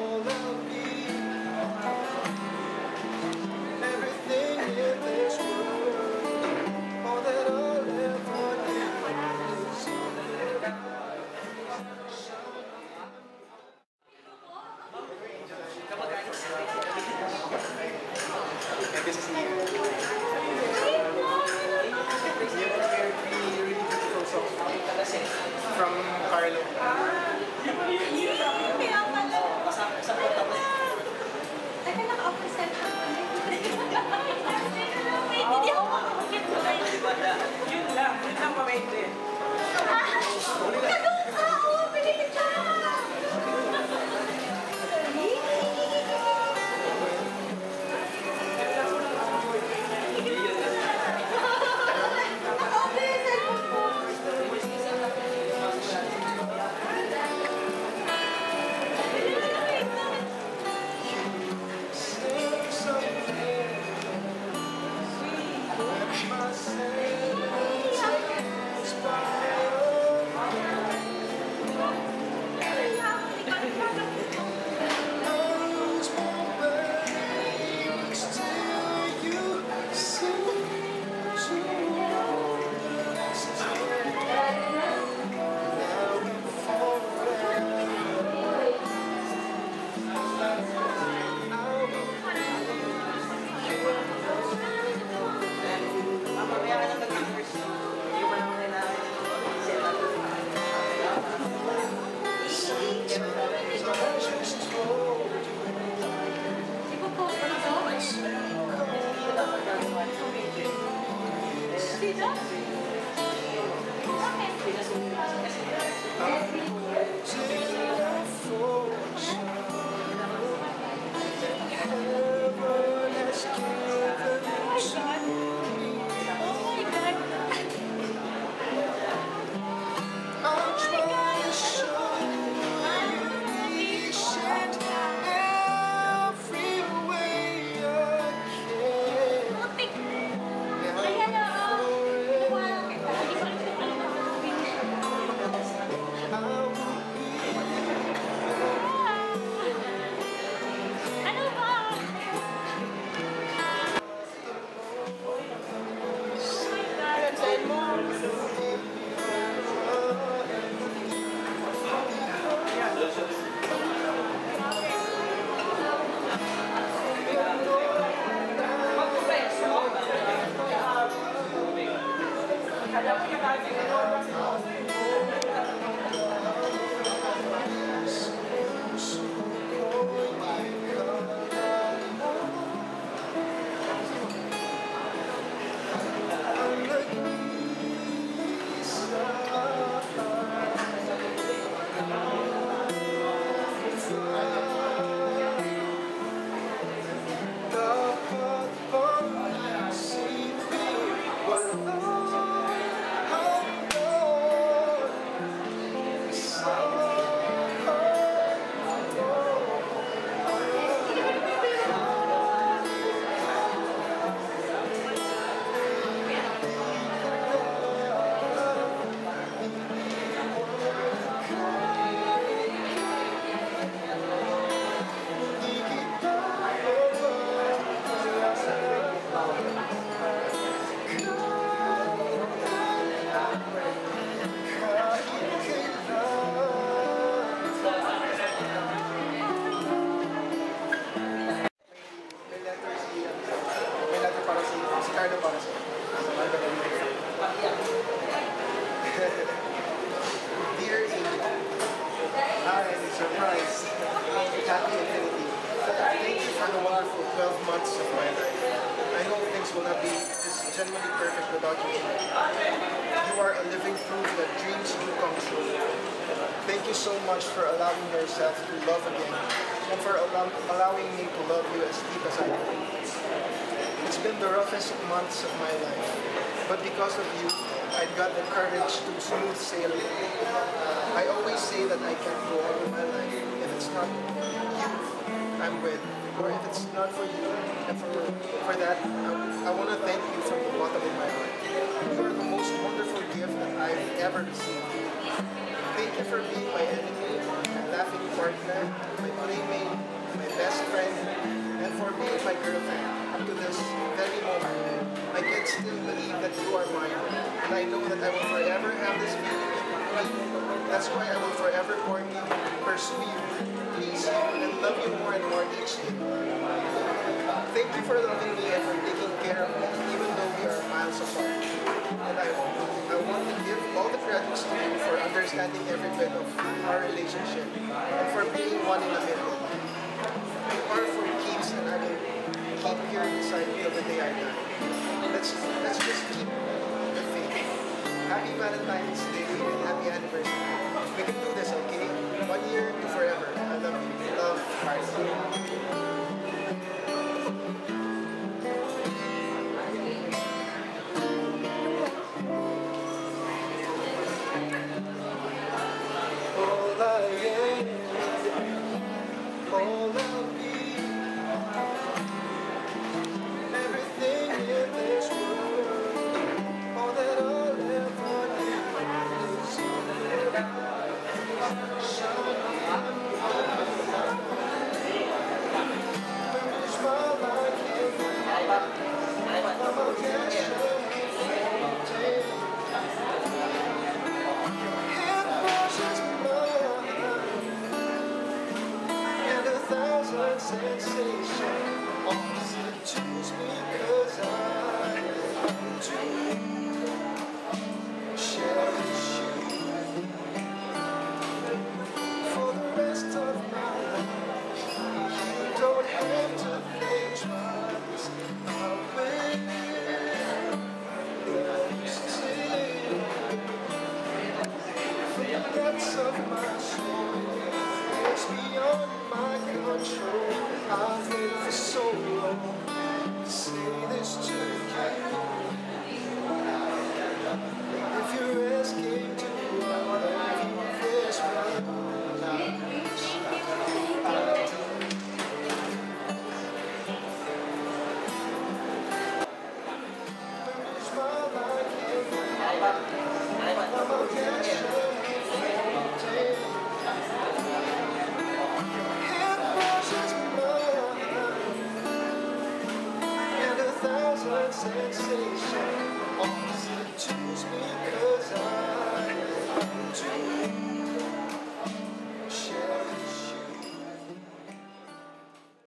all I'll be. Everything in this world, all that I'll ever need is you. This is new. Really beautiful song from Carlo. Teka, naka-present ka. Hindi ako makakakit mo na yun. Yun lang pa-main. Kaduka! Oo, pinili ka! Dear Angel, I am surprised. Happy Infinity. Thank you for the wonderful 12 months of my life. I know things will not be just genuinely perfect without you. You are a living proof that dreams do come true. Thank you so much for allowing yourself to love again and for allowing me to love you as deep as I can. It's been the roughest months of my life, but because of you, I got the courage to smooth sailing. I always say that I can't go on with my life if it's not you I'm with, or if it's not for you. And for that, I want to thank you from the bottom of my heart. You are the most wonderful gift that I've ever received. Thank you for being my enemy and laughing partner, my playmate, my best friend, and for being my girlfriend up to this very moment. I can still believe that you are mine, and I know that I will forever have this feeling in me. That's why I will forever court you, pursue you, please you, and love you more and more each day. Thank you for loving me and for taking care of me, even though we are miles apart. And I want to give all the credits to you for understanding every bit of our relationship and for being one in the middle. You are for keeps, and I will keep here beside you till the day I die. Let's just keep the faith. Happy Valentine's Day and happy anniversary. We can do this, okay? 1 year to forever. I love you. Love, Carson. All I am, all I'll be, everything in this world, all that I'll ever need is you. Finish my life in I'm a cash sensation, opposite choose because I want to cherish you for the rest of my life. You don't have to think twice. I will stay from the depths of my soul. It's beyond my control. I've waited for so long to say this to you. If you're asking to love you this much, finish my life I'm a cash sensation, opposite choose because I want to